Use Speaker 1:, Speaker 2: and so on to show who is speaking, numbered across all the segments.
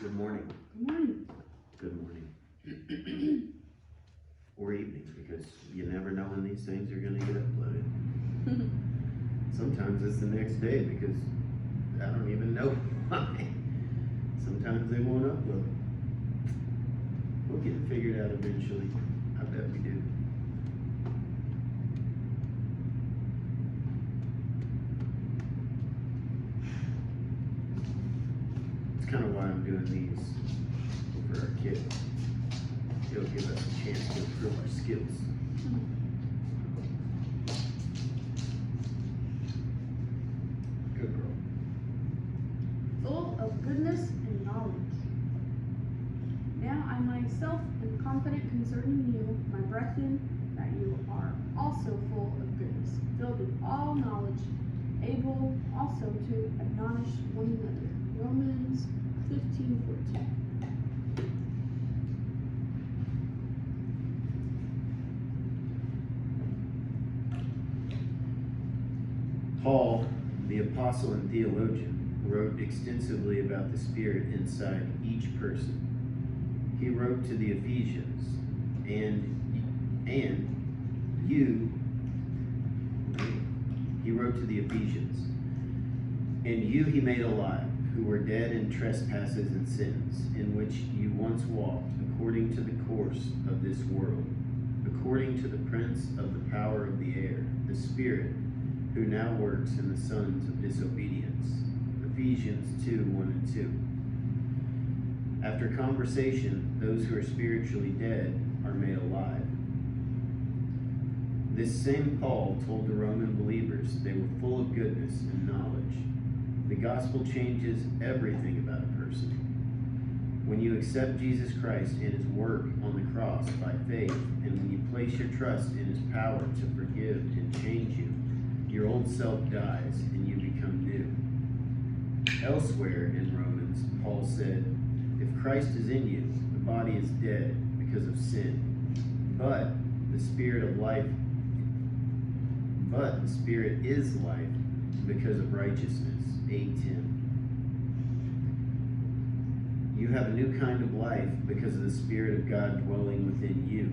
Speaker 1: Good morning.
Speaker 2: Good morning.
Speaker 1: Good morning. Or evening, because you never know when these things are going to get uploaded. Sometimes it's the next day because I don't even know why. Sometimes they won't upload. We'll get it figured out eventually. I bet we do. It's kind of why I'm doing these for our kids. It'll give us a chance to improve our skills. Good girl.
Speaker 2: Full of goodness and knowledge. Now I myself am confident concerning you, my brethren, that you are also full of goodness, filled with all knowledge, able also to admonish one another. Romans 15:14.
Speaker 1: Paul, the apostle and theologian, wrote extensively about the Spirit inside each person. He wrote to the Ephesians, and you he made alive, who were dead in trespasses and sins, in which you once walked according to the course of this world, according to the prince of the power of the air, the Spirit, who now works in the sons of disobedience. Ephesians 2:1-2. After conversation, those who are spiritually dead are made alive. This same Paul told the Roman believers they were full of goodness and knowledge. The gospel changes everything about a person. When you accept Jesus Christ and his work on the cross by faith, and when you place your trust in his power to forgive and change you, your old self dies and you become new. Elsewhere in Romans, Paul said, if Christ is in you, the body is dead because of sin, but the Spirit is life because of righteousness. 8:10. You have a new kind of life because of the Spirit of God dwelling within you.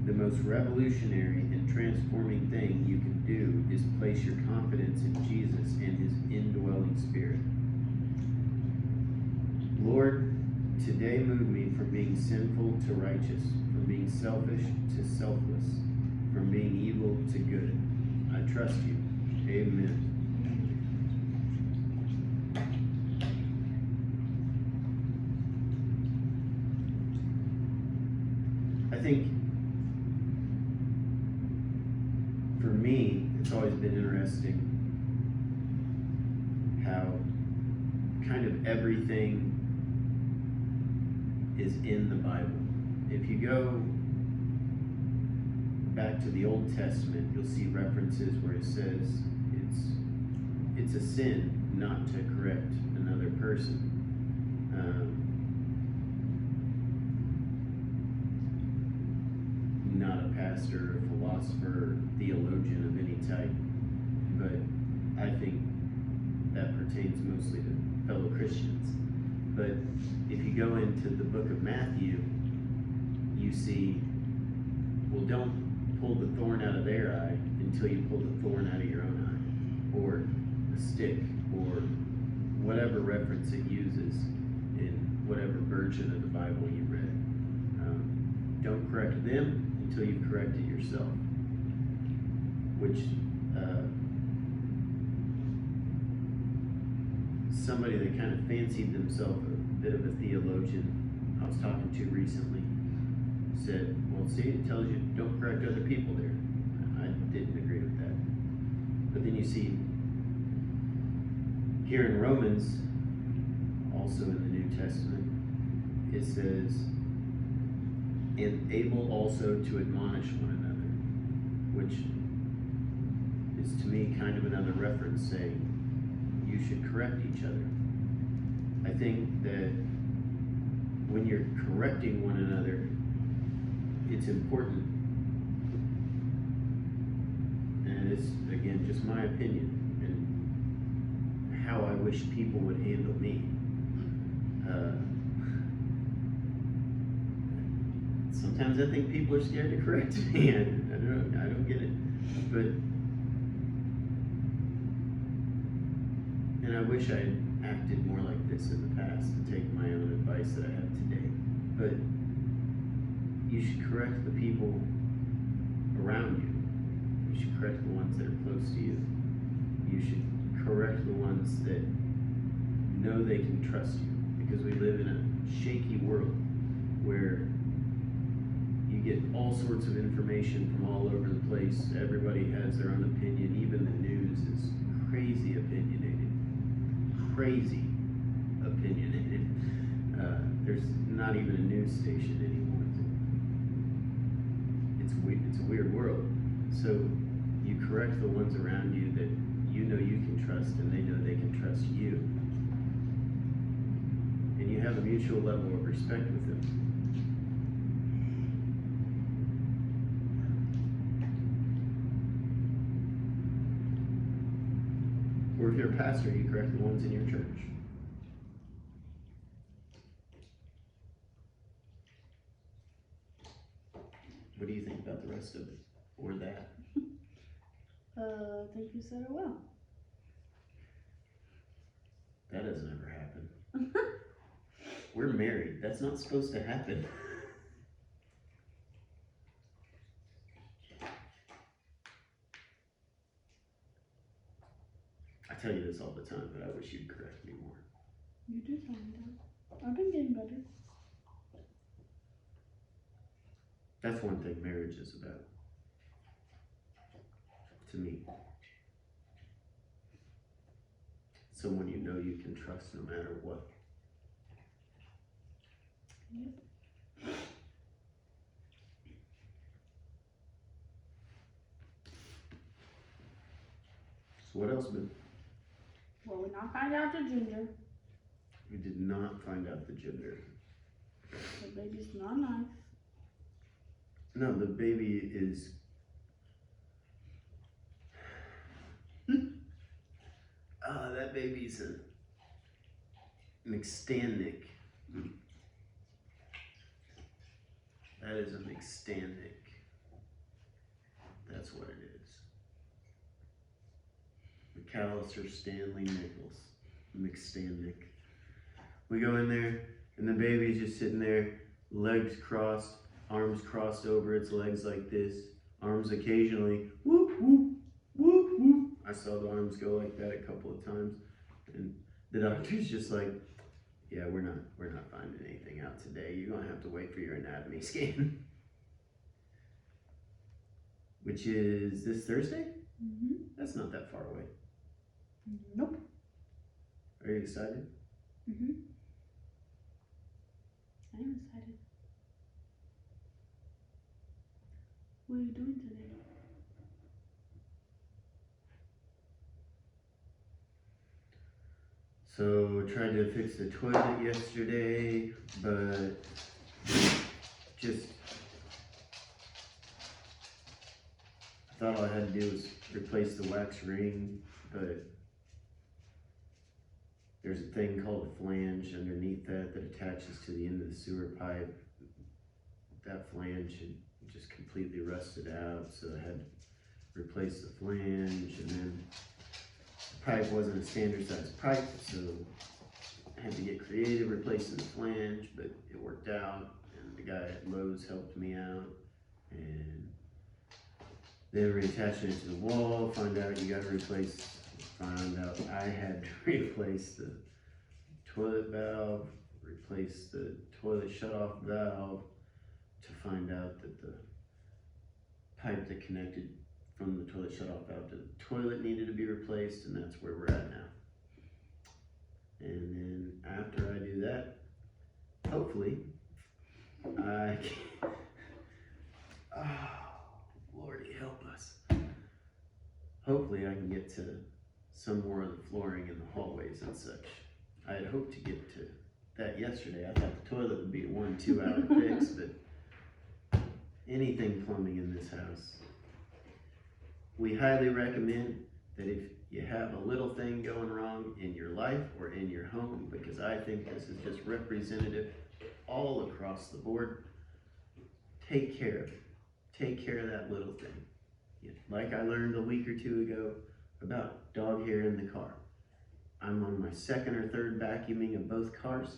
Speaker 1: The most revolutionary and transforming thing you can do is place your confidence in Jesus and his indwelling Spirit. Lord, today move me from being sinful to righteous, from being selfish to selfless, from being evil to good. I trust you. Amen. I think for me, it's always been interesting how kind of everything is in the Bible. If you go back to the Old Testament, you'll see references where it says it's a sin not to correct another person. Not a pastor, a philosopher, or theologian of any type, but I think that pertains mostly to fellow Christians. But if you go into the book of Matthew, you see, well, don't pull the thorn out of their eye until you pull the thorn out of your own eye, or a stick, or whatever reference it uses in whatever version of the Bible you read. Don't correct them until you've corrected yourself, which somebody that kind of fancied themselves a bit of a theologian I was talking to recently said, well, see, it tells you don't correct other people there. I didn't agree with that. But then you see here in Romans, also in the New Testament, it says, and able also to admonish one another, which is to me kind of another reference saying you should correct each other. I think that when you're correcting one another, it's important, and it's, again, just my opinion and how I wish people would handle me. Sometimes I think people are scared to correct me. I don't get it. But, and I wish I had acted more like this in the past to take my own advice that I have today. But you should correct the people around you. You should correct the ones that are close to you. You should correct the ones that know they can trust you. Because we live in a shaky world where you get all sorts of information from all over the place. Everybody has their own opinion. Even the news is crazy opinionated. Crazy opinionated. There's not even a news station anymore. It's a weird world. So you correct the ones around you that you know you can trust and they know they can trust you. And you have a mutual level of respect with them. Or if you're a pastor, you correct the ones in your church. What do you think about the rest of it? Or that?
Speaker 2: I think you said it well.
Speaker 1: That doesn't ever happen. We're married. That's not supposed to happen. I tell you this all the time, but I wish you'd correct me more.
Speaker 2: You do tell me that. I've been getting better.
Speaker 1: That's one thing marriage is about. To me. Someone you know you can trust no matter what.
Speaker 2: Yep.
Speaker 1: So what else, Ben?
Speaker 2: Well, we not find out the gender.
Speaker 1: We did not find out the gender.
Speaker 2: The baby's not nice.
Speaker 1: No, the baby is... that baby's a McStannick. That is a McStannick. That's what it is. McAllister Stanley Nichols. McStannick. We go in there, and the baby's just sitting there, legs crossed, arms crossed over its legs like this, arms occasionally, whoop, whoop, whoop, whoop. I saw the arms go like that a couple of times, and the doctor's just like, yeah, we're not finding anything out today. You're gonna have to wait for your anatomy scan. Which is this Thursday?
Speaker 2: Mm-hmm.
Speaker 1: That's not that far away.
Speaker 2: Nope.
Speaker 1: Are you excited?
Speaker 2: Mm-hmm. I am excited. What are you doing today?
Speaker 1: So tried to fix the toilet yesterday, but just I thought all I had to do was replace the wax ring, but there's a thing called a flange underneath that attaches to the end of the sewer pipe. That flange had just completely rusted out, so I had to replace the flange, and then the pipe wasn't a standard size pipe, so I had to get creative replacing the flange, but it worked out, and the guy at Lowe's helped me out, and then reattaching it to the wall, found out I had to replace the toilet valve, replace the toilet shut-off valve, to find out that the pipe that connected from the toilet shut-off valve to the toilet needed to be replaced, and that's where we're at now. And then after I do that, hopefully, I can, Lordy help us. Hopefully I can get to some more of the flooring in the hallways and such. I had hoped to get to that yesterday. I thought the toilet would be a 1-2 hour fix, but anything plumbing in this house, we highly recommend that if you have a little thing going wrong in your life or in your home, because I think this is just representative all across the board, take care of it. Take care of that little thing. Like I learned a week or two ago about dog hair in the car. I'm on my second or third vacuuming of both cars,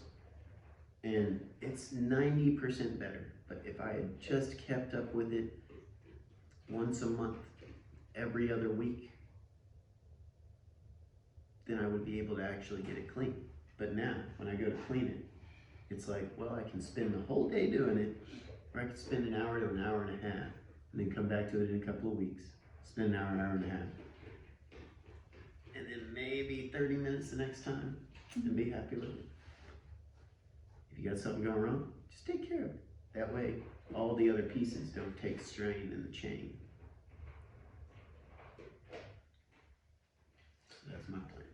Speaker 1: and it's 90% better. But if I had just kept up with it once a month, every other week, then I would be able to actually get it clean. But now, when I go to clean it, it's like, well, I can spend the whole day doing it, or I can spend an hour to an hour and a half, and then come back to it in a couple of weeks, spend an hour and a half, and then maybe 30 minutes the next time, and be happy with it. If you got something going wrong, just take care of it. That way, all the other pieces don't take strain in the chain. So that's my plan.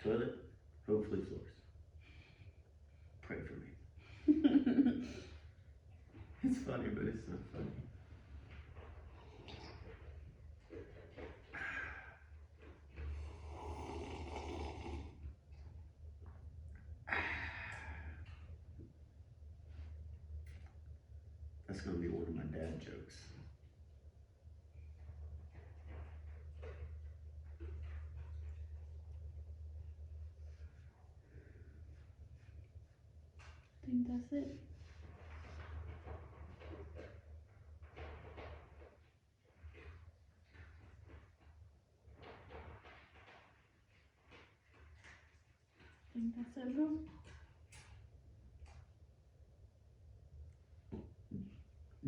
Speaker 1: Toilet, hopefully floors. Pray for me. It's funny, but it's not funny. That's gonna be one of my dad jokes.
Speaker 2: I think that's it. I think that's it, bro.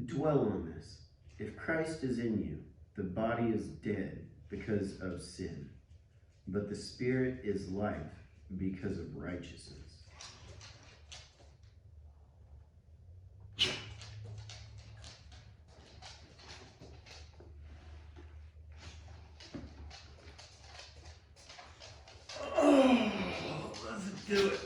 Speaker 1: Dwell on this. If Christ is in you, the body is dead because of sin, but the spirit is life because of righteousness. Oh, let's do it.